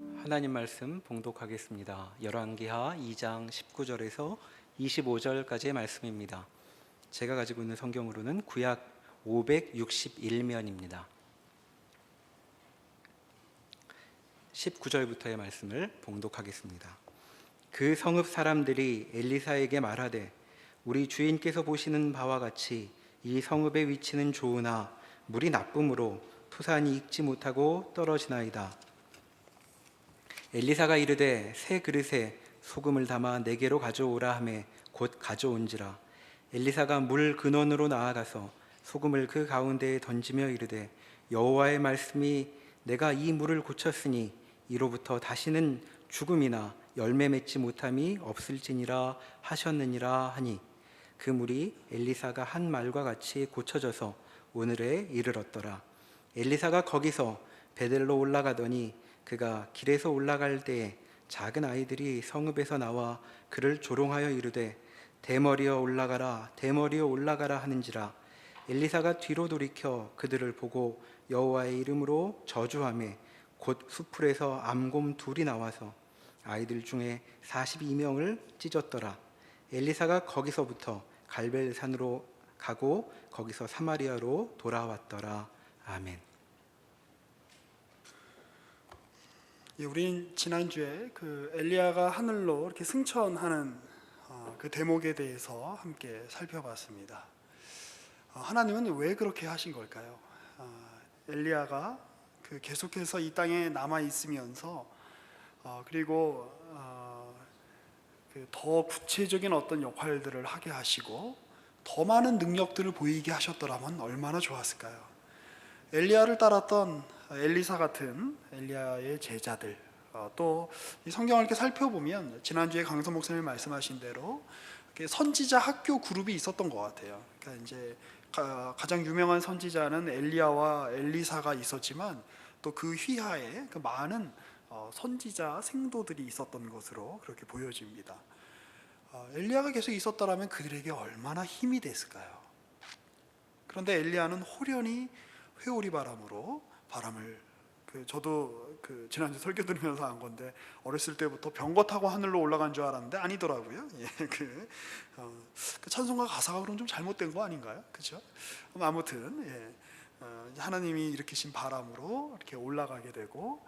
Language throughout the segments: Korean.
하나님 말씀 봉독하겠습니다. 열왕기하 2장 19절에서 25절까지의 말씀입니다. 제가 가지고 있는 성경으로는 구약 561면입니다. 19절부터의 말씀을 봉독하겠습니다. 그 성읍 사람들이 엘리사에게 말하되 우리 주인께서 보시는 바와 같이 이 성읍의 위치는 좋으나 물이 나쁨으로 토산이 익지 못하고 떨어지나이다. 엘리사가 이르되 새 그릇에 소금을 담아 내게로 가져오라 하매 곧 가져온지라. 엘리사가 물 근원으로 나아가서 소금을 그 가운데에 던지며 이르되 여호와의 말씀이 내가 이 물을 고쳤으니 이로부터 다시는 죽음이나 열매 맺지 못함이 없을지니라 하셨느니라 하니 그 물이 엘리사가 한 말과 같이 고쳐져서 오늘에 이르렀더라. 엘리사가 거기서 베델로 올라가더니 그가 길에서 올라갈 때에 작은 아이들이 성읍에서 나와 그를 조롱하여 이르되 대머리여 올라가라 대머리여 올라가라 하는지라. 엘리사가 뒤로 돌이켜 그들을 보고 여호와의 이름으로 저주하매 곧 수풀에서 암곰 둘이 나와서 아이들 중에 42명을 찢었더라. 엘리사가 거기서부터 갈멜산으로 가고 거기서 사마리아로 돌아왔더라. 아멘. 우린 지난주에 그 엘리야가 하늘로 이렇게 승천하는 그 대목에 대해서 함께 살펴봤습니다. 하나님은 왜 그렇게 하신 걸까요? 엘리야가 그 계속해서 이 땅에 남아 있으면서 그리고 더 구체적인 어떤 역할들을 하게 하시고 더 많은 능력들을 보이게 하셨더라면 얼마나 좋았을까요? 엘리야를 따랐던 엘리사 같은 엘리야의 제자들, 또 이 성경을 이렇게 살펴보면 지난주에 강선 목사님 말씀하신 대로 선지자 학교 그룹이 있었던 것 같아요. 그러니까 이제 가장 유명한 선지자는 엘리야와 엘리사가 있었지만 또 그 휘하에 그 많은 선지자 생도들이 있었던 것으로 그렇게 보여집니다. 엘리야가 계속 있었더라면 그들에게 얼마나 힘이 됐을까요? 그런데 엘리야는 호련히 회오리 바람으로 바람을 저도 지난주 설교 들으면서 안 건데 어렸을 때부터 병거 타고 하늘로 올라간 줄 알았는데 아니더라고요. 그 찬송가 가사가 그럼 좀 잘못된 거 아닌가요? 그렇죠? 아무튼 하나님이 일으키신 바람으로 이렇게 올라가게 되고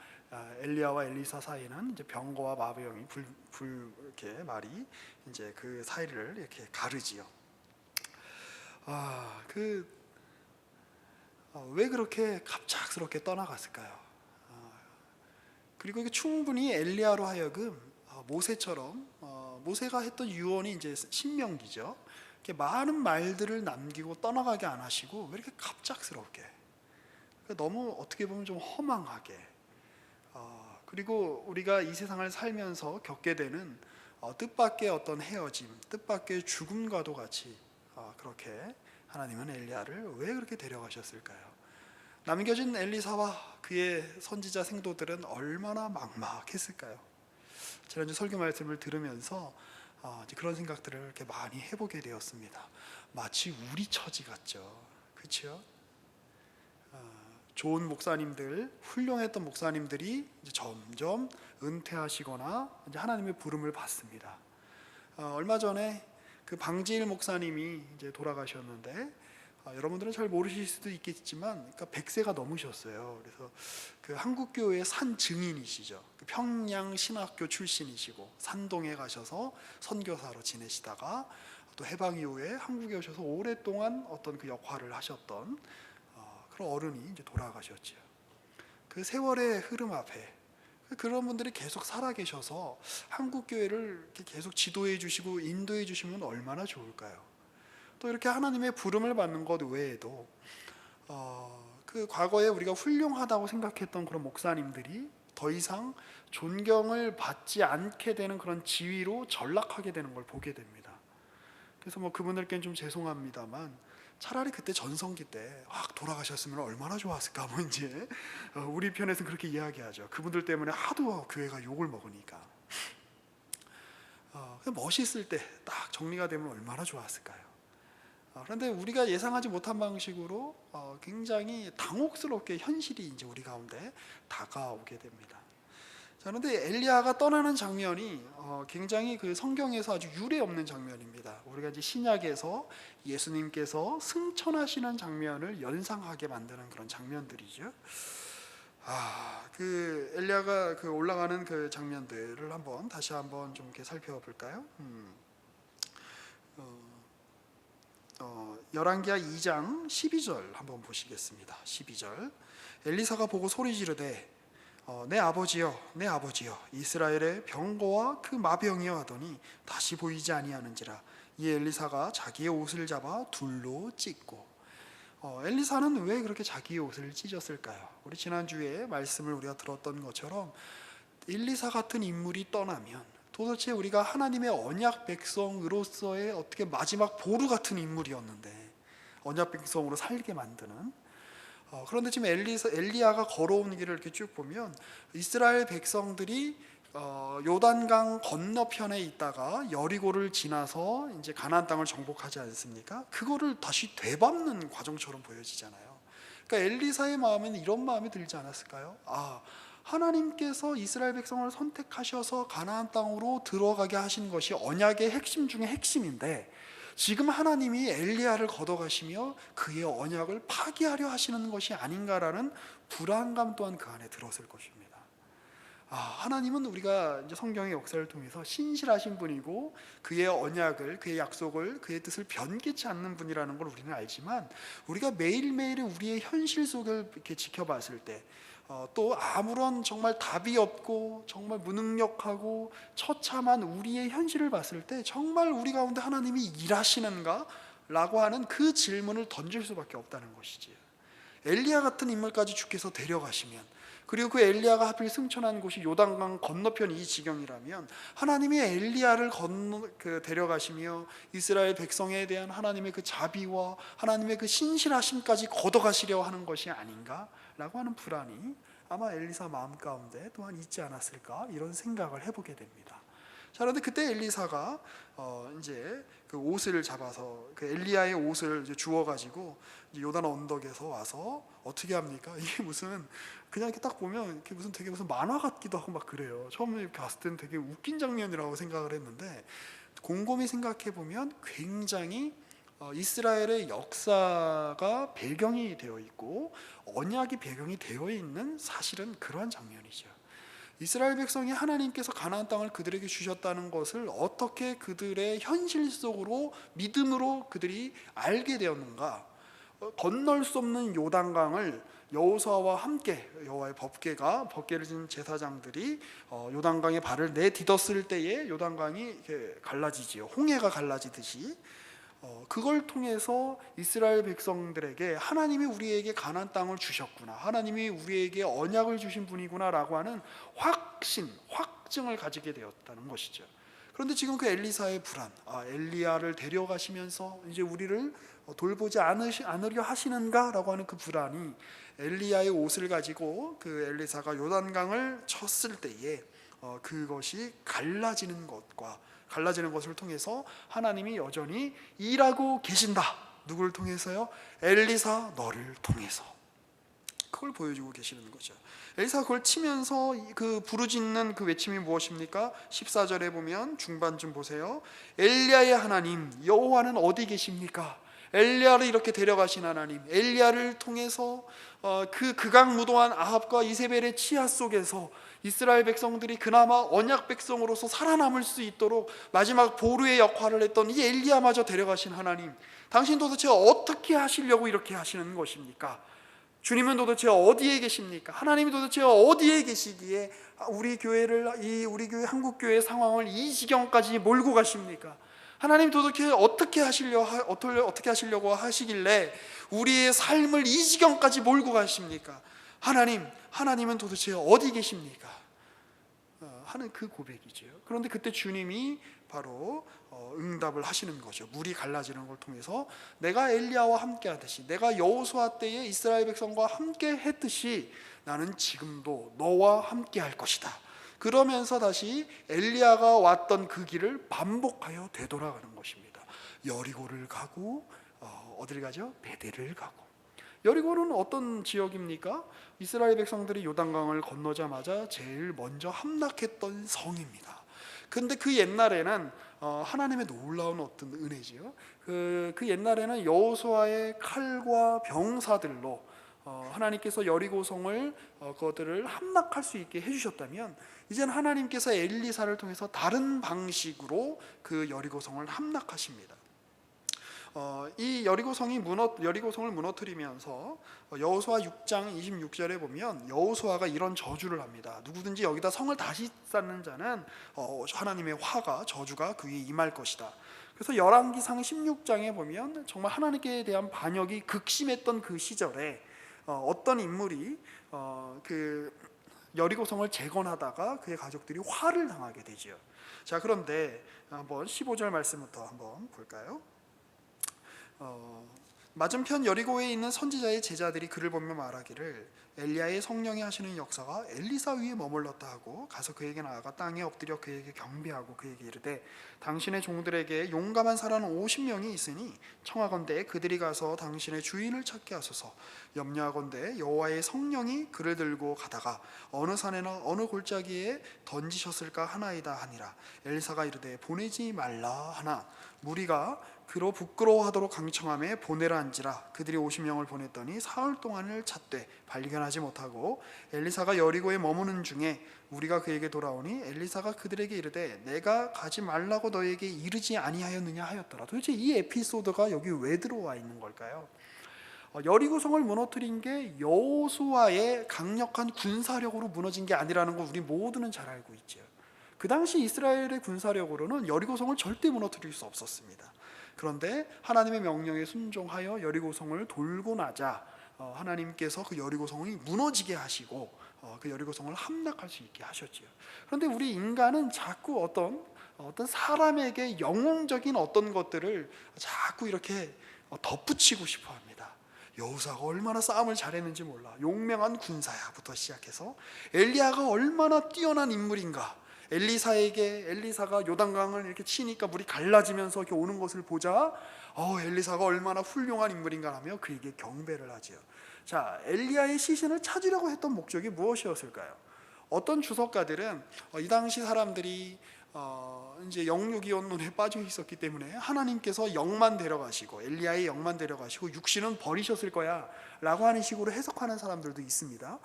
엘리야와 엘리사 사이는 이제 병거와 마병이 불 이렇게 말이 이제 그 사이를 이렇게 가르지요. 왜 그렇게 갑작스럽게 떠나갔을까요? 그리고 이게 충분히 엘리야로 하여금 모세처럼 모세가 했던 유언이 이제 신명기죠. 이렇게 많은 말들을 남기고 떠나가게 안 하시고 왜 이렇게 갑작스럽게? 너무 어떻게 보면 좀 허망하게. 그리고 우리가 이 세상을 살면서 겪게 되는 뜻밖의 어떤 헤어짐, 뜻밖의 죽음과도 같이 그렇게 하나님은 엘리야를 왜 그렇게 데려가셨을까요? 남겨진 엘리사와 그의 선지자 생도들은 얼마나 막막했을까요? 지난주 설교 말씀을 들으면서 그런 생각들을 이렇게 많이 해보게 되었습니다. 마치 우리 처지 같죠, 그렇죠? 좋은 목사님들, 훌륭했던 목사님들이 이제 점점 은퇴하시거나 이제 하나님의 부름을 받습니다. 얼마 전에 그 방지일 목사님이 이제 돌아가셨는데 여러분들은 잘 모르실 수도 있겠지만 그러니까 100세가 넘으셨어요. 그래서 그 한국교회의 산 증인이시죠. 그 평양 신학교 출신이시고 산동에 가셔서 선교사로 지내시다가 또 해방 이후에 한국에 오셔서 오랫동안 어떤 그 역할을 하셨던 그런 어른이 이제 돌아가셨죠. 그 세월의 흐름 앞에 그런 분들이 계속 살아계셔서 한국교회를 이렇게 계속 지도해 주시고 인도해 주시면 얼마나 좋을까요? 또 이렇게 하나님의 부름을 받는 것 외에도 그 과거에 우리가 훌륭하다고 생각했던 그런 목사님들이 더 이상 존경을 받지 않게 되는 그런 지위로 전락하게 되는 걸 보게 됩니다. 그래서 그분들께는 좀 죄송합니다만 차라리 그때 전성기 때 돌아가셨으면 얼마나 좋았을까. 이제 우리 편에서는 그렇게 이야기하죠. 그분들 때문에 하도 교회가 욕을 먹으니까. 멋있을 때 딱 정리가 되면 얼마나 좋았을까요? 그런데 우리가 예상하지 못한 방식으로 굉장히 당혹스럽게 현실이 이제 우리 가운데 다가오게 됩니다. 자, 그런데 엘리야가 떠나는 장면이 굉장히 그 성경에서 아주 유례 없는 장면입니다. 우리가 이제 신약에서 예수님께서 승천하시는 장면을 연상하게 만드는 그런 장면들이죠. 그 엘리야가 그 올라가는 그 장면들을 다시 한번 좀 이렇게 살펴볼까요? 열왕기하 2장 12절 한번 보시겠습니다. 12절. 엘리사가 보고 소리 지르되 내 아버지여 내 아버지여 이스라엘의 병거와 그 마병이여 하더니 다시 보이지 아니하는지라. 이 엘리사가 자기의 옷을 잡아 둘로 찢고. 엘리사는 왜 그렇게 자기의 옷을 찢었을까요? 우리 지난주에 말씀을 우리가 들었던 것처럼 엘리사 같은 인물이 떠나면 도대체 우리가 하나님의 언약 백성으로서의 어떻게 마지막 보루 같은 인물이었는데 언약 백성으로 살게 만드는. 그런데 지금 엘리야가 걸어오는 길을 이렇게 쭉 보면 이스라엘 백성들이 요단강 건너편에 있다가 여리고를 지나서 이제 가나안 땅을 정복하지 않습니까? 그거를 다시 되밟는 과정처럼 보여지잖아요. 그러니까 엘리사의 마음에는 이런 마음이 들지 않았을까요? 하나님께서 이스라엘 백성을 선택하셔서 가나안 땅으로 들어가게 하신 것이 언약의 핵심 중에 핵심인데 지금 하나님이 엘리야를 걷어가시며 그의 언약을 파기하려 하시는 것이 아닌가라는 불안감 또한 그 안에 들었을 것입니다. 하나님은 우리가 이제 성경의 역사를 통해서 신실하신 분이고 그의 언약을, 그의 약속을, 그의 뜻을 변개치 않는 분이라는 걸 우리는 알지만 우리가 매일매일의 우리의 현실 속을 이렇게 지켜봤을 때 또 아무런 정말 답이 없고 정말 무능력하고 처참한 우리의 현실을 봤을 때 정말 우리 가운데 하나님이 일하시는가? 라고 하는 그 질문을 던질 수밖에 없다는 것이지요. 엘리야 같은 인물까지 주께서 데려가시면, 그리고 그 엘리야가 하필 승천한 곳이 요단강 건너편 이 지경이라면 하나님이 엘리야를 데려가시며 이스라엘 백성에 대한 하나님의 그 자비와 하나님의 그 신실하심까지 걷어가시려 하는 것이 아닌가라고 하는 불안이 아마 엘리사 마음 가운데 또한 있지 않았을까, 이런 생각을 해보게 됩니다. 자, 그런데 그때 엘리사가 이제 그 옷을 잡아서 그 엘리야의 옷을 이제 주워 가지고 요단 언덕에서 와서 어떻게 합니까? 이게 무슨 그냥 이렇게 딱 보면 이렇게 되게 무슨 만화 같기도 하고 막 그래요. 처음에 이렇게 봤을 때는 되게 웃긴 장면이라고 생각을 했는데 곰곰이 생각해 보면 굉장히 이스라엘의 역사가 배경이 되어 있고 언약이 배경이 되어 있는 사실은 그러한 장면이죠. 이스라엘 백성이 하나님께서 가나안 땅을 그들에게 주셨다는 것을 어떻게 그들의 현실 속으로 믿음으로 그들이 알게 되었는가. 건널 수 없는 요단강을 여호수아와 함께 여호와의 법궤를 지닌 제사장들이 요단강에 발을 내딛었을 때에 요단강이 이렇게 갈라지지요. 홍해가 갈라지듯이 그걸 통해서 이스라엘 백성들에게 하나님이 우리에게 가나안 땅을 주셨구나, 하나님이 우리에게 언약을 주신 분이구나라고 하는 확증을 가지게 되었다는 것이죠. 그런데 지금 그 엘리사의 불안, 엘리야를 데려가시면서 이제 우리를 돌보지 않으려 하시는가라고 하는 그 불안이 엘리야의 옷을 가지고 그 엘리사가 요단강을 쳤을 때에 그것이 갈라지는 것을 통해서 하나님이 여전히 일하고 계신다. 누구를 통해서요? 엘리사 너를 통해서. 그걸 보여주고 계시는 거죠. 엘리사가 그걸 치면서 그 부르짖는 그 외침이 무엇입니까? 14절에 보면 중반쯤 보세요. 엘리야의 하나님 여호와는 어디 계십니까? 엘리야를 이렇게 데려가신 하나님, 엘리야를 통해서 그 극악무도한 아합과 이세벨의 치하 속에서 이스라엘 백성들이 그나마 언약 백성으로서 살아남을 수 있도록 마지막 보루의 역할을 했던 이 엘리야마저 데려가신 하나님, 당신 도대체 어떻게 하시려고 이렇게 하시는 것입니까? 주님은 도대체 어디에 계십니까? 하나님이 도대체 어디에 계시기에 우리 교회 한국교회의 상황을 이 지경까지 몰고 가십니까? 하나님 도대체 어떻게 하시려고 하시길래 우리의 삶을 이 지경까지 몰고 가십니까? 하나님은 도대체 어디 계십니까? 하는 그 고백이죠. 그런데 그때 주님이 바로 응답을 하시는 거죠. 물이 갈라지는 걸 통해서 내가 엘리야와 함께 하듯이, 내가 여호수아 때에 이스라엘 백성과 함께 했듯이 나는 지금도 너와 함께 할 것이다. 그러면서 다시 엘리야가 왔던 그 길을 반복하여 되돌아가는 것입니다. 여리고를 가고 어딜 가죠? 베델을 가고, 여리고는 어떤 지역입니까? 이스라엘 백성들이 요단강을 건너자마자 제일 먼저 함락했던 성입니다. 근데 그 옛날에는 하나님의 놀라운 어떤 은혜지요. 그 옛날에는 여호수아의 칼과 병사들로 하나님께서 여리고성을 그것들을 함락할 수 있게 해주셨다면, 이제는 하나님께서 엘리사를 통해서 다른 방식으로 그 여리고성을 함락하십니다. 이 여리고성을 무너뜨리면서 여호수아 6장 26절에 보면 여호수아가 이런 저주를 합니다. 누구든지 여기다 성을 다시 쌓는 자는 하나님의 화가, 저주가 그 위에 임할 것이다. 그래서 열왕기상 16장에 보면 정말 하나님께 대한 반역이 극심했던 그 시절에 어떤 인물이 그 여리고성을 재건하다가 그의 가족들이 화를 당하게 되죠. 자, 그런데 한번 15절 말씀부터 한번 볼까요? 맞은편 여리고에 있는 선지자의 제자들이 그를 보며 말하기를 엘리야의 성령이 하시는 역사가 엘리사 위에 머물렀다 하고 가서 그에게 나아가 땅에 엎드려 그에게 경배하고 그에게 이르되 당신의 종들에게 용감한 사람 50명이 있으니 청하건대 그들이 가서 당신의 주인을 찾게 하소서. 염려하건대 여호와의 성령이 그를 들고 가다가 어느 산에나 어느 골짜기에 던지셨을까 하나이다 하니라. 엘리사가 이르되 보내지 말라 하나 무리가 그로 부끄러워하도록 강청함에 보내라 한지라. 그들이 50명을 보냈더니 사흘 동안을 찾되 발견하지 못하고 엘리사가 여리고에 머무는 중에 우리가 그에게 돌아오니 엘리사가 그들에게 이르되 내가 가지 말라고 너에게 이르지 아니하였느냐 하였더라. 도대체 이 에피소드가 여기 왜 들어와 있는 걸까요? 여리고성을 무너뜨린 게 여호수아의 강력한 군사력으로 무너진 게 아니라는 거 우리 모두는 잘 알고 있죠. 그 당시 이스라엘의 군사력으로는 여리고성을 절대 무너뜨릴 수 없었습니다. 그런데 하나님의 명령에 순종하여 여리고성을 돌고 나자 하나님께서 그 여리고성이 무너지게 하시고 그 여리고성을 함락할 수 있게 하셨지요. 그런데 우리 인간은 자꾸 어떤 사람에게 영웅적인 어떤 것들을 자꾸 이렇게 덧붙이고 싶어 합니다. 여호수아가 얼마나 싸움을 잘했는지 몰라, 용맹한 군사야부터 시작해서 엘리야가 얼마나 뛰어난 인물인가, 엘리사가 요단강을 이렇게 치니까 물이 갈라지면서 이렇게 오는 것을 보자 엘리사가 얼마나 훌륭한 인물인가 하며 그에게 경배를 하지요. 자, 엘리야의 시신을 찾으려고 했던 목적이 무엇이었을까요? 어떤 주석가들은 이 당시 사람들이 이제 영육이혼론에 빠져 있었기 때문에 하나님께서 영만 데려가시고 엘리야의 영만 데려가시고 육신은 버리셨을 거야 라고 하는 식으로 해석하는 사람들도 있습니다.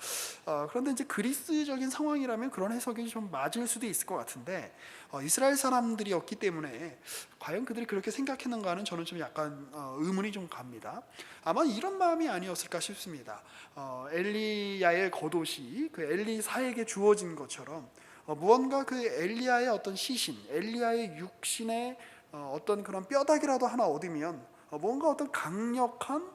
그런데 이제 그리스적인 상황이라면 그런 해석이 좀 맞을 수도 있을 것 같은데 이스라엘 사람들이었기 때문에 과연 그들이 그렇게 생각했는가는 저는 좀 약간 의문이 좀 갑니다. 아마 이런 마음이 아니었을까 싶습니다. 엘리야의 겉옷이 그 엘리사에게 주어진 것처럼 무언가 그 엘리야의 어떤 시신, 엘리야의 육신의 어떤 그런 뼈다귀라도 하나 얻으면 뭔가 어떤 강력한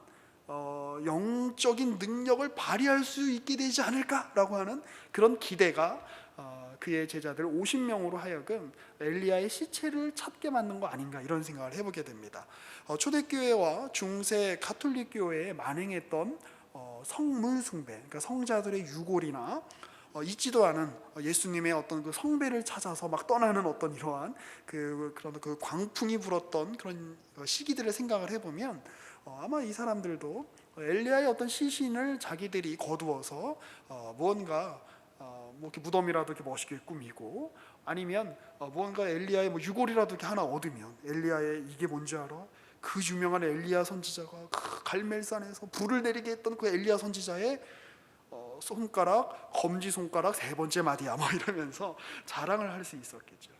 영적인 능력을 발휘할 수 있게 되지 않을까라고 하는 그런 기대가 그의 제자들 50명으로 하여금 엘리야의 시체를 찾게 만든 거 아닌가, 이런 생각을 해보게 됩니다. 초대교회와 중세 가톨릭 교회에 만행했던 성물 숭배, 그러니까 성자들의 유골이나 있지도 않은 예수님의 어떤 그 성배를 찾아서 막 떠나는 어떤 이러한 그런 그 광풍이 불었던 그런 시기들을 생각을 해보면 아마 이 사람들도 엘리야의 어떤 시신을 자기들이 거두어서 무언가 뭐 이렇게 무덤이라도 이렇게 멋있게 꾸미고, 아니면 무언가 엘리야의 뭐 유골이라도 이렇게 하나 얻으면, 엘리야의 이게 뭔지 알아? 그 유명한 엘리야 선지자가 그 갈멜산에서 불을 내리게 했던 그 엘리야 선지자의 손가락, 검지 손가락 3번째 마디야 뭐 이러면서 자랑을 할 수 있었겠죠.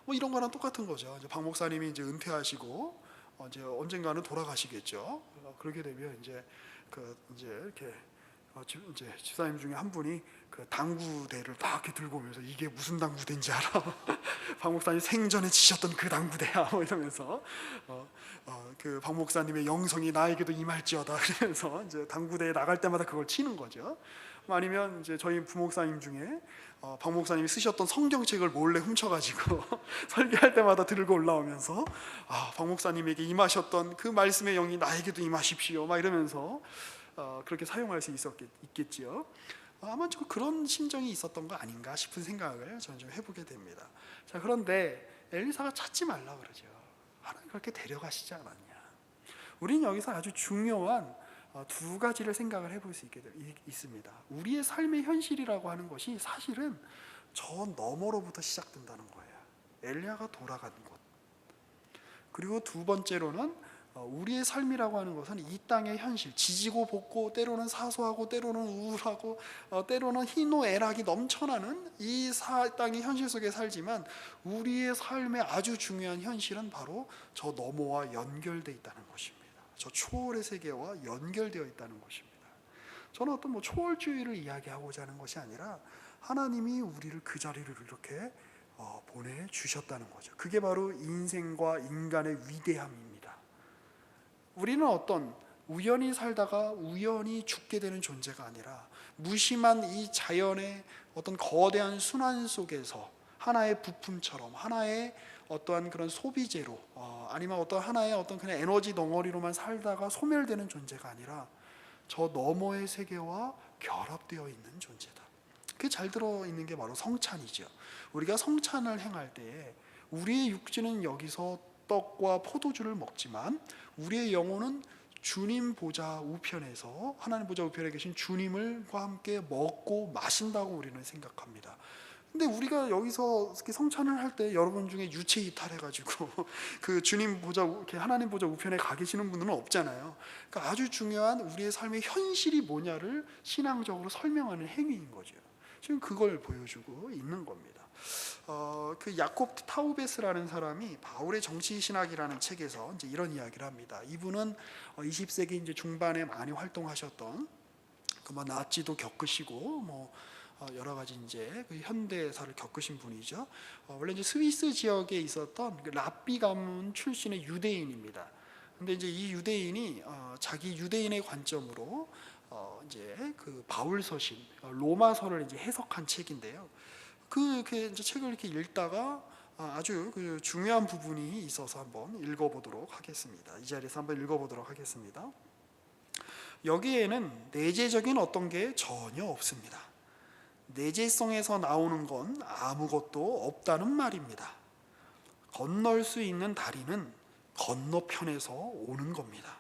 뭐 이런 거랑 똑같은 거죠. 이제 박 목사님이 이제 은퇴하시고 이제 언젠가는 돌아가시겠죠. 그렇게 되면 이제 이렇게 이제 집사님 중에 한 분이 그 당구대를 딱 이렇게 들고 오면서 이게 무슨 당구대인지 알아? 박 목사님 생전에 치셨던 그 당구대야 뭐 이러면서 그 박 목사님의 영성이 나에게도 임할지어다 그러면서 이제 당구대에 나갈 때마다 그걸 치는 거죠. 아니면 이제 저희 부목사님 중에 박 목사님이 쓰셨던 성경책을 몰래 훔쳐가지고 설교할 때마다 들고 올라오면서 박 목사님에게 임하셨던 그 말씀의 영이 나에게도 임하십시오 막 이러면서 그렇게 사용할 수 있겠지요. 아마 좀 그런 심정이 있었던 거 아닌가 싶은 생각을 저는 좀 해보게 됩니다. 자, 그런데 엘리사가 찾지 말라 그러죠. 하나님 그렇게 데려가시지 않았냐. 우리는 여기서 아주 중요한 두 가지를 생각을 해볼 수 있습니다. 우리의 삶의 현실이라고 하는 것이 사실은 저 너머로부터 시작된다는 거예요. 엘리야가 돌아간 곳. 그리고 두 번째로는 우리의 삶이라고 하는 것은 이 땅의 현실, 지지고 볶고 때로는 사소하고 때로는 우울하고 때로는 희노애락이 넘쳐나는 이 땅의 현실 속에 살지만 우리의 삶의 아주 중요한 현실은 바로 저 너머와 연결되어 있다는 것입니다. 저 초월의 세계와 연결되어 있다는 것입니다. 저는 어떤 초월주의를 이야기하고자 하는 것이 아니라 하나님이 우리를 그 자리를 이렇게 보내주셨다는 거죠. 그게 바로 인생과 인간의 위대함입니다. 우리는 어떤 우연히 살다가 우연히 죽게 되는 존재가 아니라 무심한 이 자연의 어떤 거대한 순환 속에서 하나의 부품처럼 하나의 어떠한 그런 소비재로 아니면 어떤 하나의 어떤 그냥 에너지 덩어리로만 살다가 소멸되는 존재가 아니라 저 너머의 세계와 결합되어 있는 존재다. 그게 잘 들어있는 게 바로 성찬이죠. 우리가 성찬을 행할 때에 우리의 육체는 여기서 떡과 포도주를 먹지만 우리의 영혼은 주님 보좌 우편에서 하나님 보좌 우편에 계신 주님과 함께 먹고 마신다고 우리는 생각합니다. 근데 우리가 여기서 성찬을 할 때 여러분 중에 유체 이탈해가지고 그 주님 보좌 하나님 보좌 우편에 가 계시는 분들은 없잖아요. 그러니까 아주 중요한 우리의 삶의 현실이 뭐냐를 신앙적으로 설명하는 행위인 거죠. 지금 그걸 보여주고 있는 겁니다. 그 야콥 타우베스라는 사람이 바울의 정치 신학이라는 책에서 이제 이런 이야기를 합니다. 이분은 20세기 이제 중반에 많이 활동하셨던 나치도 겪으시고 여러 가지 이제 그 현대사를 겪으신 분이죠. 원래 이제 스위스 지역에 있었던 그 라삐 가문 출신의 유대인입니다. 근데 이제 이 유대인이 자기 유대인의 관점으로 이제 그 바울 서신 로마서를 이제 해석한 책인데요. 그 이제 책을 이렇게 읽다가 아주 그 중요한 부분이 있어서 한번 읽어보도록 하겠습니다. 이 자리에서 한번 읽어보도록 하겠습니다. 여기에는 내재적인 어떤 게 전혀 없습니다. 내재성에서 나오는 건 아무것도 없다는 말입니다. 건널 수 있는 다리는 건너편에서 오는 겁니다.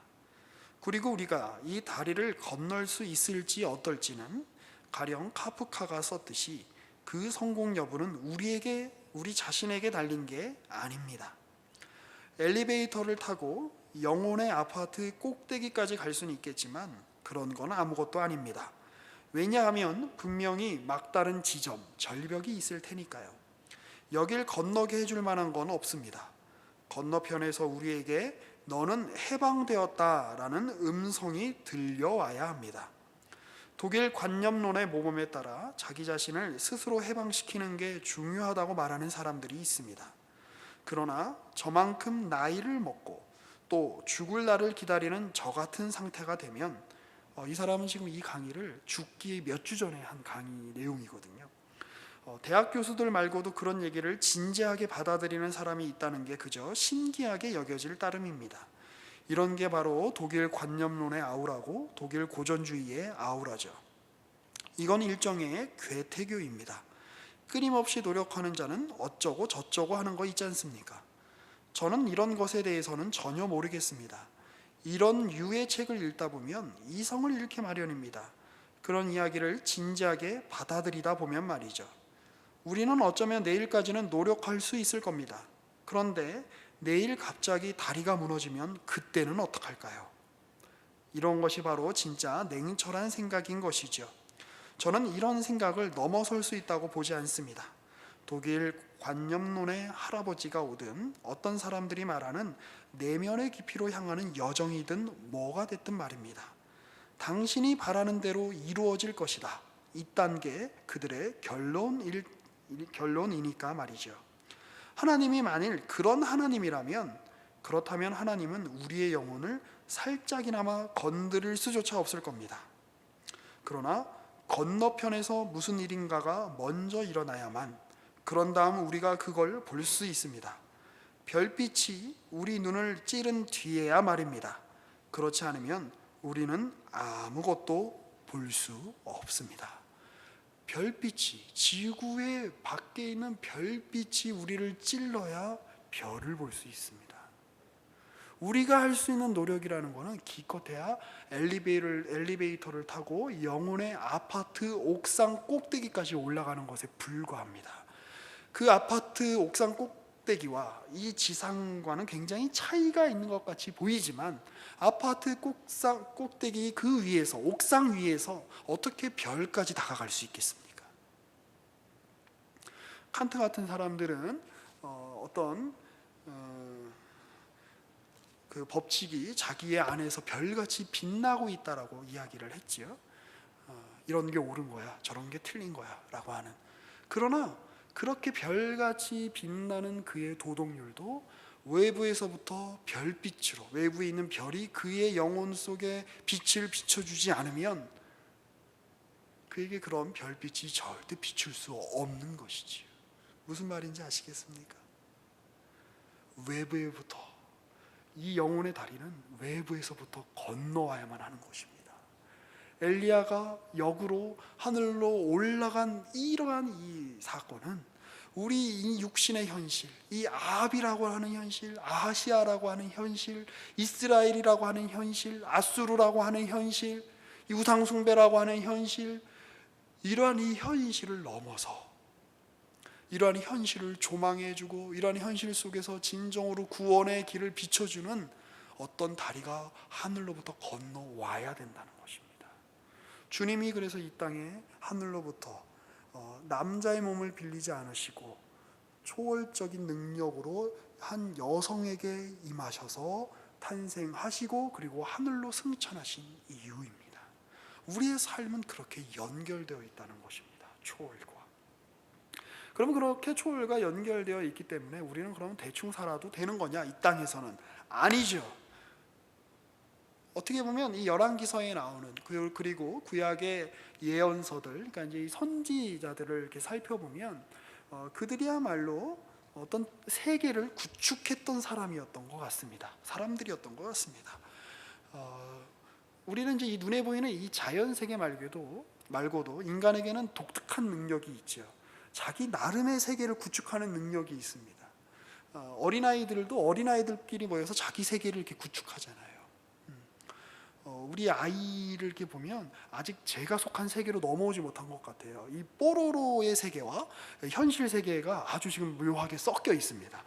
그리고 우리가 이 다리를 건널 수 있을지 어떨지는 가령 카프카가 썼듯이 그 성공 여부는 우리 자신에게 달린 게 아닙니다. 엘리베이터를 타고 영혼의 아파트 꼭대기까지 갈 수는 있겠지만 그런 건 아무것도 아닙니다. 왜냐하면 분명히 막다른 지점, 절벽이 있을 테니까요. 여길 건너게 해줄 만한 건 없습니다. 건너편에서 우리에게 너는 해방되었다라는 음성이 들려와야 합니다. 독일 관념론의 모범에 따라 자기 자신을 스스로 해방시키는 게 중요하다고 말하는 사람들이 있습니다. 그러나 저만큼 나이를 먹고 또 죽을 날을 기다리는 저 같은 상태가 되면 이 사람은 지금 이 강의를 죽기 몇 주 전에 한 강의 내용이거든요. 대학 교수들 말고도 그런 얘기를 진지하게 받아들이는 사람이 있다는 게 그저 신기하게 여겨질 따름입니다. 이런 게 바로 독일 관념론의 아우라고 독일 고전주의의 아우라죠. 이건 일종의 괴태교입니다. 끊임없이 노력하는 자는 어쩌고 저쩌고 하는 거 있지 않습니까? 저는 이런 것에 대해서는 전혀 모르겠습니다. 이런 유의 책을 읽다 보면 이성을 잃게 마련입니다. 그런 이야기를 진지하게 받아들이다 보면 말이죠. 우리는 어쩌면 내일까지는 노력할 수 있을 겁니다. 그런데 내일 갑자기 다리가 무너지면 그때는 어떡할까요? 이런 것이 바로 진짜 냉철한 생각인 것이죠. 저는 이런 생각을 넘어설 수 있다고 보지 않습니다. 독일 관념론의 할아버지가 오든 어떤 사람들이 말하는 내면의 깊이로 향하는 여정이든 뭐가 됐든 말입니다. 당신이 바라는 대로 이루어질 것이다. 이딴 게 그들의 결론이니까 말이죠. 하나님이 만일 그런 하나님이라면 그렇다면 하나님은 우리의 영혼을 살짝이나마 건드릴 수조차 없을 겁니다. 그러나 건너편에서 무슨 일인가가 먼저 일어나야만 그런 다음 우리가 그걸 볼 수 있습니다. 별빛이 우리 눈을 찌른 뒤에야 말입니다. 그렇지 않으면 우리는 아무것도 볼 수 없습니다. 별빛이 지구의 밖에 있는 별빛이 우리를 찔러야 별을 볼 수 있습니다. 우리가 할 수 있는 노력이라는 거는 기껏해야 엘리베이터를 타고 영혼의 아파트 옥상 꼭대기까지 올라가는 것에 불과합니다. 그 아파트 옥상 꼭대기와 이 지상과는 굉장히 차이가 있는 것 같이 보이지만 아파트 꼭대기 그 위에서, 옥상 위에서 어떻게 별까지 다가갈 수 있겠습니까? 칸트 같은 사람들은 어떤 그 법칙이 자기의 안에서 별같이 빛나고 있다라고 이야기를 했지요. 이런 게 옳은 거야, 저런 게 틀린 거야 라고 하는. 그러나 그렇게 별같이 빛나는 그의 도덕률도 외부에서부터 별빛으로, 외부에 있는 별이 그의 영혼 속에 빛을 비춰주지 않으면 그에게 그런 별빛이 절대 비출 수 없는 것이지요. 무슨 말인지 아시겠습니까? 외부에부터, 이 영혼의 다리는 외부에서부터 건너와야만 하는 것입니다. 엘리야가 역으로 하늘로 올라간 이러한 이 사건은 우리 이 육신의 현실, 이 아합이라고 하는 현실, 아하시아라고 하는 현실, 이스라엘이라고 하는 현실, 아수르라고 하는 현실, 이 우상숭배라고 하는 현실, 이러한 이 현실을 넘어서 이러한 현실을 조망해주고 이러한 현실 속에서 진정으로 구원의 길을 비춰주는 어떤 다리가 하늘로부터 건너와야 된다는 것입니다. 주님이 그래서 이 땅에 하늘로부터 남자의 몸을 빌리지 않으시고 초월적인 능력으로 한 여성에게 임하셔서 탄생하시고 그리고 하늘로 승천하신 이유입니다. 우리의 삶은 그렇게 연결되어 있다는 것입니다. 초월과. 그러면 그렇게 초월과 연결되어 있기 때문에 우리는 그러면 대충 살아도 되는 거냐? 이 땅에서는 아니죠. 어떻게 보면 이 열왕기서에 나오는 그리고 구약의 예언서들, 그러니까 이제 이 선지자들을 이렇게 살펴보면 그들이야말로 어떤 세계를 구축했던 사람이었던 것 같습니다. 사람들이었던 것 같습니다. 우리는 이제 이 눈에 보이는 이 자연 세계 말고도 인간에게는 독특한 능력이 있죠. 자기 나름의 세계를 구축하는 능력이 있습니다. 어린아이들도 어린아이들끼리 모여서 자기 세계를 이렇게 구축하잖아요. 우리 아이를 이렇게 보면 아직 제가 속한 세계로 넘어오지 못한 것 같아요. 이 뽀로로의 세계와 현실 세계가 아주 지금 묘하게 섞여 있습니다.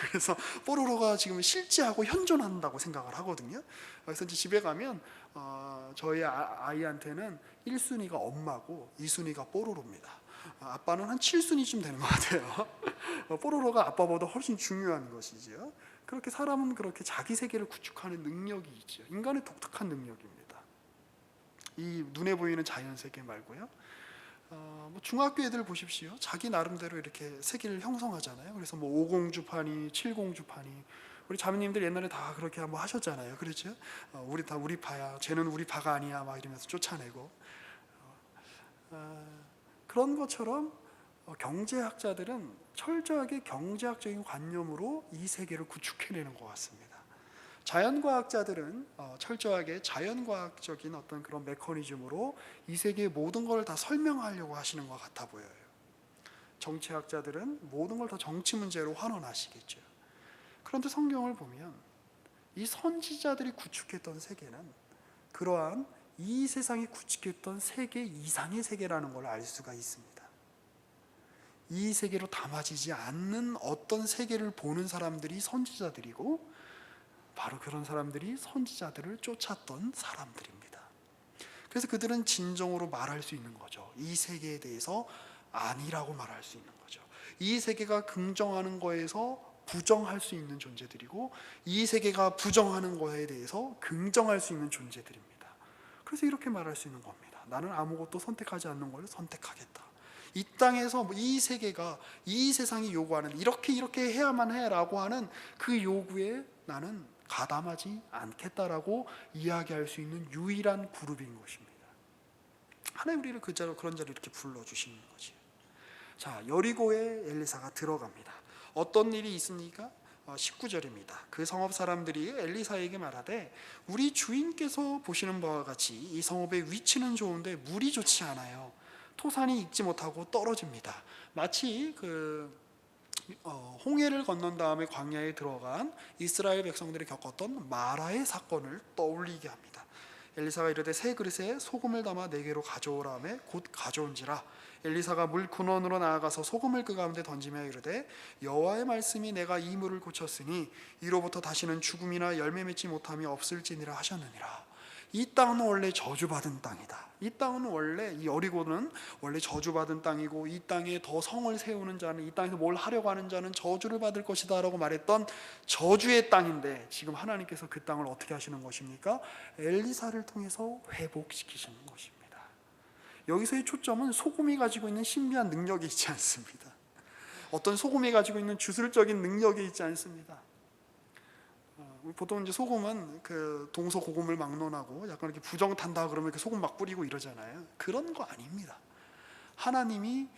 그래서 뽀로로가 지금 실제하고 현존한다고 생각을 하거든요. 그래서 이제 집에 가면 저희 아이한테는 1순위가 엄마고 2순위가 뽀로로입니다. 아빠는 한 7순위쯤 되는 것 같아요. 뽀로로가 아빠보다 훨씬 중요한 것이죠. 그렇게 사람은 그렇게 자기 세계를 구축하는 능력이 있죠. 인간의 독특한 능력입니다. 이 눈에 보이는 자연 세계 말고요. 중학교 애들 보십시오. 자기 나름대로 이렇게 세계를 형성하잖아요. 그래서 뭐 5공주파니, 7공주파니. 우리 자매님들 옛날에 다 그렇게 한번 하셨잖아요. 그렇죠? 우리 다 우리 파야. 쟤는 우리 파가 아니야. 막 이러면서 쫓아내고. 그런 것처럼 경제학자들은 철저하게 경제학적인 관념으로 이 세계를 구축해내는 것 같습니다. 자연과학자들은 철저하게 자연과학적인 어떤 그런 메커니즘으로 이 세계의 모든 걸 다 설명하려고 하시는 것 같아 보여요. 정치학자들은 모든 걸 다 정치 문제로 환원하시겠죠. 그런데 성경을 보면 이 선지자들이 구축했던 세계는 그러한 이 세상이 구축했던 세계 이상의 세계라는 걸 알 수가 있습니다. 이 세계로 담아지지 않는 어떤 세계를 보는 사람들이 선지자들이고 바로 그런 사람들이 선지자들을 쫓았던 사람들입니다. 그래서 그들은 진정으로 말할 수 있는 거죠. 이 세계에 대해서 아니라고 말할 수 있는 거죠. 이 세계가 긍정하는 거에서 부정할 수 있는 존재들이고 이 세계가 부정하는 거에 대해서 긍정할 수 있는 존재들입니다. 그래서 이렇게 말할 수 있는 겁니다. 나는 아무것도 선택하지 않는 걸 선택하겠다. 이 땅에서 이 세계가 이 세상이 요구하는 이렇게 해야만 해라고 하는 그 요구에 나는 가담하지 않겠다라고 이야기할 수 있는 유일한 그룹인 것입니다. 하나님 우리를 그런 자리로 이렇게 불러주시는 거지. 자, 여리고에 엘리사가 들어갑니다. 어떤 일이 있습니까? 19절입니다. 그 성읍 사람들이 엘리사에게 말하되 우리 주인께서 보시는 바와 같이 이 성읍의 위치는 좋은데 물이 좋지 않아요. 토산이 익지 못하고 떨어집니다. 마치 홍해를 건넌 다음에 광야에 들어간 이스라엘 백성들이 겪었던 마라의 사건을 떠올리게 합니다. 엘리사가 이르되 새 그릇에 소금을 담아 내게로 가져오라 하매 곧 가져온지라. 엘리사가 물 근원으로 나아가서 소금을 그 가운데 던지며 이르되 여호와의 말씀이 내가 이 물을 고쳤으니 이로부터 다시는 죽음이나 열매 맺지 못함이 없을지니라 하셨느니라. 이 땅은 원래 저주받은 땅이다. 이 땅은 원래, 이 여리고는 원래 저주받은 땅이고, 이 땅에 더 성을 세우는 자는, 이 땅에서 뭘 하려고 하는 자는 저주를 받을 것이다 라고 말했던 저주의 땅인데, 지금 하나님께서 그 땅을 어떻게 하시는 것입니까? 엘리사를 통해서 회복시키시는 것입니다. 여기서의 초점은 소금이 가지고 있는 신비한 능력이 있지 않습니다. 어떤 소금이 가지고 있는 주술적인 능력이 있지 않습니다. 보통 이제 소금은 그 동서고금을 막론하고 약간 이렇게 부정탄다 그러면 이렇게 소금 막 뿌리고 이러잖아요. 그런 거 아닙니다. 하나님이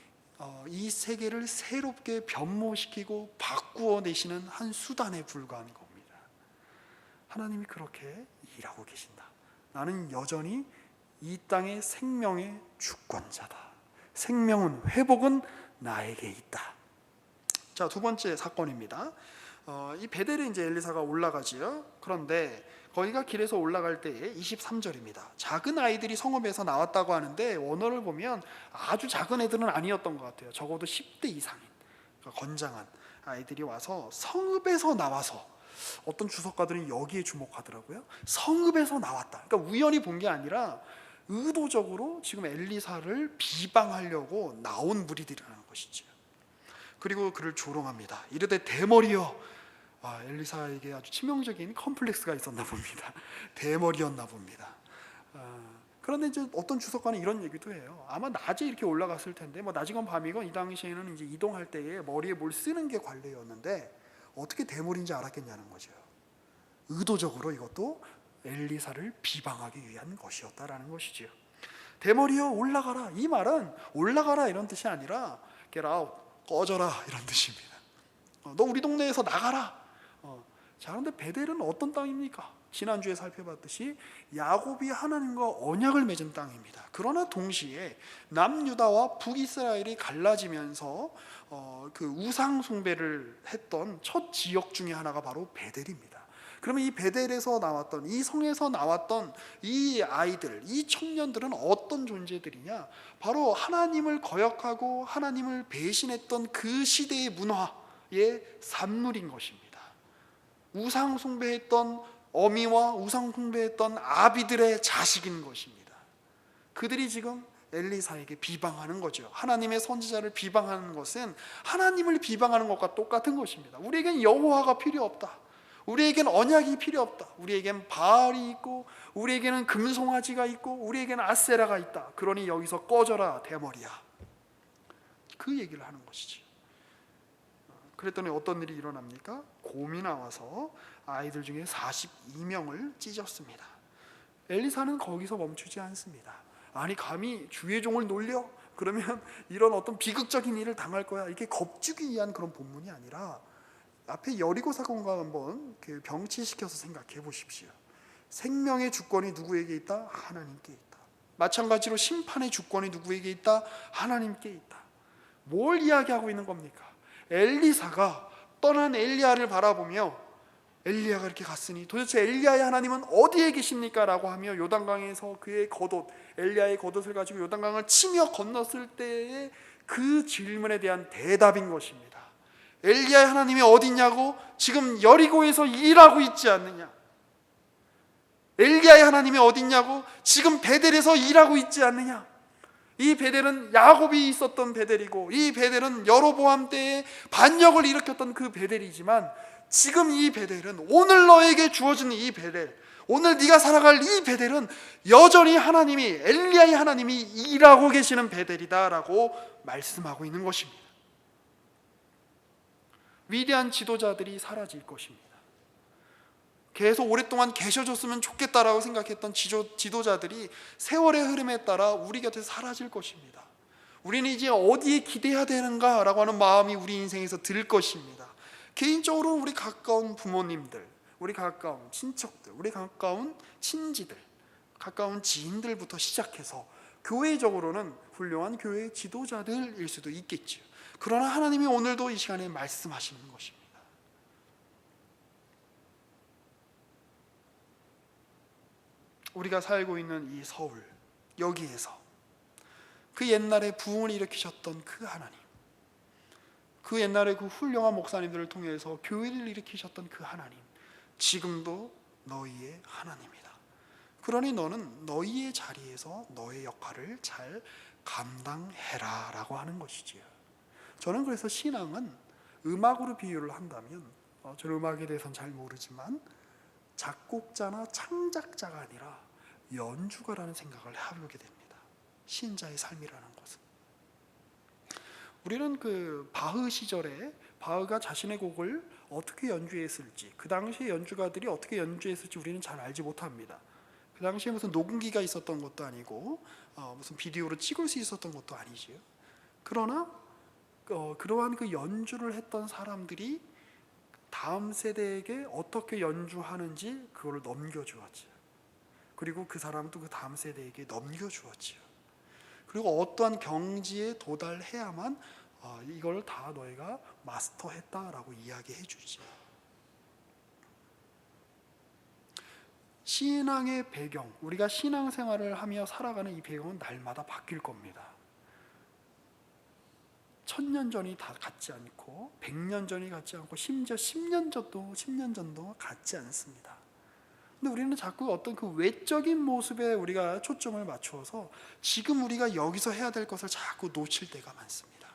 이 세계를 새롭게 변모시키고 바꾸어 내시는 한 수단에 불과한 겁니다. 하나님이 그렇게 일하고 계신다. 나는 여전히 이 땅의 생명의 주권자다. 생명은, 회복은 나에게 있다. 자, 두 번째 사건입니다. 이 베델에 이제 엘리사가 올라가지요. 그런데 거기가 길에서 올라갈 때에 23절입니다. 작은 아이들이 성읍에서 나왔다고 하는데 원어를 보면 아주 작은 애들은 아니었던 것 같아요. 적어도 10대 이상인, 그러니까 건장한 아이들이 와서 성읍에서 나와서, 어떤 주석가들은 여기에 주목하더라고요. 성읍에서 나왔다. 그러니까 우연히 본 게 아니라 의도적으로 지금 엘리사를 비방하려고 나온 무리들이라는 것이죠. 그리고 그를 조롱합니다. 이르되 대머리여. 엘리사에게 아주 치명적인 컴플렉스가 있었나 봅니다. 대머리였나 봅니다. 그런데 이제 어떤 주석가는 이런 얘기도 해요. 아마 낮에 이렇게 올라갔을 텐데, 뭐 낮이건 밤이건 이 당시에는 이제 이동할 때에 머리에 뭘 쓰는 게 관례였는데 어떻게 대머리인지 알았겠냐는 거죠. 의도적으로 이것도 엘리사를 비방하기 위한 것이었다라는 것이지요. 대머리여 올라가라. 이 말은 올라가라 이런 뜻이 아니라 get out, 꺼져라 이런 뜻입니다. 너 우리 동네에서 나가라. 자, 그런데 베델은 어떤 땅입니까? 지난주에 살펴봤듯이 야곱이 하나님과 언약을 맺은 땅입니다. 그러나 동시에 남유다와 북이스라엘이 갈라지면서 그 우상 숭배를 했던 첫 지역 중에 하나가 바로 베델입니다. 그러면 이 베델에서 나왔던, 이 성에서 나왔던 이 아이들, 이 청년들은 어떤 존재들이냐? 바로 하나님을 거역하고 하나님을 배신했던 그 시대의 문화의 산물인 것입니다. 우상 숭배했던 어미와 우상 숭배했던 아비들의 자식인 것입니다. 그들이 지금 엘리사에게 비방하는 거죠. 하나님의 선지자를 비방하는 것은 하나님을 비방하는 것과 똑같은 것입니다. 우리에겐 여호와가 필요 없다. 우리에겐 언약이 필요 없다. 우리에겐 바알이 있고, 우리에게는 금송아지가 있고, 우리에게는 아세라가 있다. 그러니 여기서 꺼져라 대머리야. 그 얘기를 하는 것이지. 그랬더니 어떤 일이 일어납니까? 곰이 나와서 아이들 중에 42명을 찢었습니다. 엘리사는 거기서 멈추지 않습니다. 아니 감히 주의 종을 놀려? 그러면 이런 어떤 비극적인 일을 당할 거야. 이렇게 겁주기 위한 그런 본문이 아니라 앞에 여리고 사건과 한번 병치시켜서 생각해 보십시오. 생명의 주권이 누구에게 있다? 하나님께 있다. 마찬가지로 심판의 주권이 누구에게 있다? 하나님께 있다. 뭘 이야기하고 있는 겁니까? 엘리사가 떠난 엘리야를 바라보며 엘리야가 이렇게 갔으니 도대체 엘리야의 하나님은 어디에 계십니까? 라고 하며 요단강에서 그의 겉옷, 엘리야의 겉옷을 가지고 요단강을 치며 건넜을 때의 그 질문에 대한 대답인 것입니다. 엘리야의 하나님이 어디 있냐고? 지금 여리고에서 일하고 있지 않느냐? 엘리야의 하나님이 어디 있냐고? 지금 베델에서 일하고 있지 않느냐? 이 베델은 야곱이 있었던 베델이고, 이 베델은 여로보암 때에 반역을 일으켰던 그 베델이지만, 지금 이 베델은, 오늘 너에게 주어진 이 베델, 오늘 네가 살아갈 이 베델은 여전히 하나님이, 엘리야의 하나님이 일하고 계시는 베델이다라고 말씀하고 있는 것입니다. 위대한 지도자들이 사라질 것입니다. 계속 오랫동안 계셔줬으면 좋겠다라고 생각했던 지도자들이 세월의 흐름에 따라 우리 곁에서 사라질 것입니다. 우리는 이제 어디에 기대해야 되는가라고 하는 마음이 우리 인생에서 들 것입니다. 개인적으로 우리 가까운 부모님들, 우리 가까운 친척들, 우리 가까운 친지들, 가까운 지인들부터 시작해서 교회적으로는 훌륭한 교회 지도자들일 수도 있겠지요. 그러나 하나님이 오늘도 이 시간에 말씀하시는 것입니다. 우리가 살고 있는 이 서울, 여기에서 그 옛날에 부흥을 일으키셨던 그 하나님, 그 옛날에 그 훌륭한 목사님들을 통해서 교회를 일으키셨던 그 하나님, 지금도 너희의 하나님이다. 그러니 너는 너희의 자리에서 너의 역할을 잘 감당해라 라고 하는 것이지요. 저는 그래서 신앙은 음악으로 비유를 한다면, 저는 음악에 대해서는 잘 모르지만 작곡자나 창작자가 아니라 연주가라는 생각을 해보게 됩니다. 신자의 삶이라는 것은. 우리는 그 바흐 시절에 바흐가 자신의 곡을 어떻게 연주했을지, 그 당시의 연주가들이 어떻게 연주했을지 우리는 잘 알지 못합니다. 그 당시에 무슨 녹음기가 있었던 것도 아니고 무슨 비디오로 찍을 수 있었던 것도 아니지요. 그러나 그러한 그 연주를 했던 사람들이 다음 세대에게 어떻게 연주하는지 그걸 넘겨주었지요. 그리고 그 사람도 그 다음 세대에게 넘겨주었지요. 그리고 어떠한 경지에 도달해야만 이걸 다 너희가 마스터했다라고 이야기해 주지. 신앙의 배경, 우리가 신앙생활을 하며 살아가는 이 배경은 날마다 바뀔 겁니다. 1000년 전이 다 같지 않고 100년 전이 같지 않고 심지어 10년 전도 같지 않습니다. 근데 우리는 자꾸 어떤 그 외적인 모습에 우리가 초점을 맞추어서 지금 우리가 여기서 해야 될 것을 자꾸 놓칠 때가 많습니다.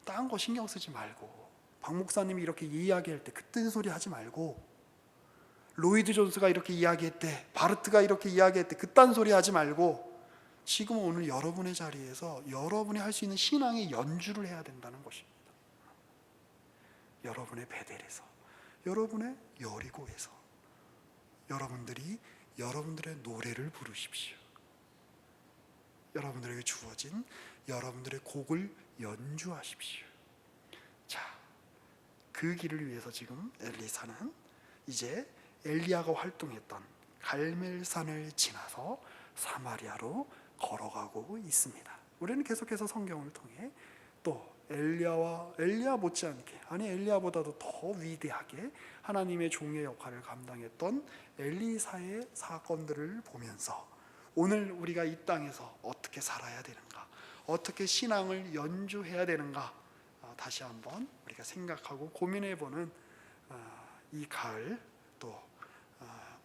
딴 거 신경 쓰지 말고, 박 목사님이 이렇게 이야기할 때 그딴 소리 하지 말고, 로이드 존스가 이렇게 이야기했대, 바르트가 이렇게 이야기했대, 그딴 소리 하지 말고, 지금 오늘 여러분의 자리에서 여러분이 할 수 있는 신앙의 연주를 해야 된다는 것입니다. 여러분의 베델에서, 여러분의 여리고에서 여러분들이 여러분들의 노래를 부르십시오. 여러분들에게 주어진 여러분들의 곡을 연주하십시오. 자, 그 길을 위해서 지금 엘리사는 이제 엘리야가 활동했던 갈멜산을 지나서 사마리아로 걸어가고 있습니다. 우리는 계속해서 성경을 통해 또 엘리야 못지않게, 아니 엘리야보다도 더 위대하게 하나님의 종의 역할을 감당했던 엘리사의 사건들을 보면서 오늘 우리가 이 땅에서 어떻게 살아야 되는가, 어떻게 신앙을 연주해야 되는가 다시 한번 우리가 생각하고 고민해보는 이 가을 또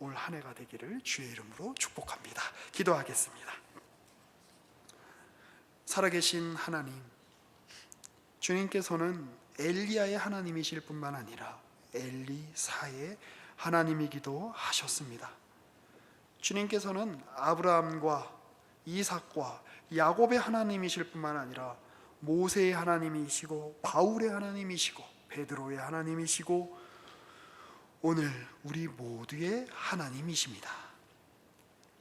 올 한 해가 되기를 주의 이름으로 축복합니다. 기도하겠습니다. 살아계신 하나님, 주님께서는 엘리야의 하나님이실 뿐만 아니라 엘리사의 하나님이기도 하셨습니다. 주님께서는 아브라함과 이삭과 야곱의 하나님이실 뿐만 아니라 모세의 하나님이시고 바울의 하나님이시고 베드로의 하나님이시고 오늘 우리 모두의 하나님이십니다.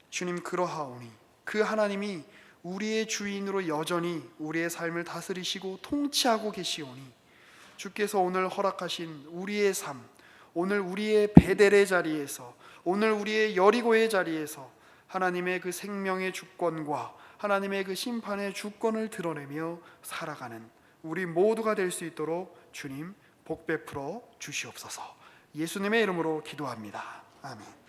주님, 그러하오니 그 하나님이 우리의 주인으로 여전히 우리의 삶을 다스리시고 통치하고 계시오니 주께서 오늘 허락하신 우리의 삶, 오늘 우리의 베델의 자리에서, 오늘 우리의 여리고의 자리에서 하나님의 그 생명의 주권과 하나님의 그 심판의 주권을 드러내며 살아가는 우리 모두가 될 수 있도록 주님 복 베풀어 주시옵소서. 예수님의 이름으로 기도합니다. 아멘.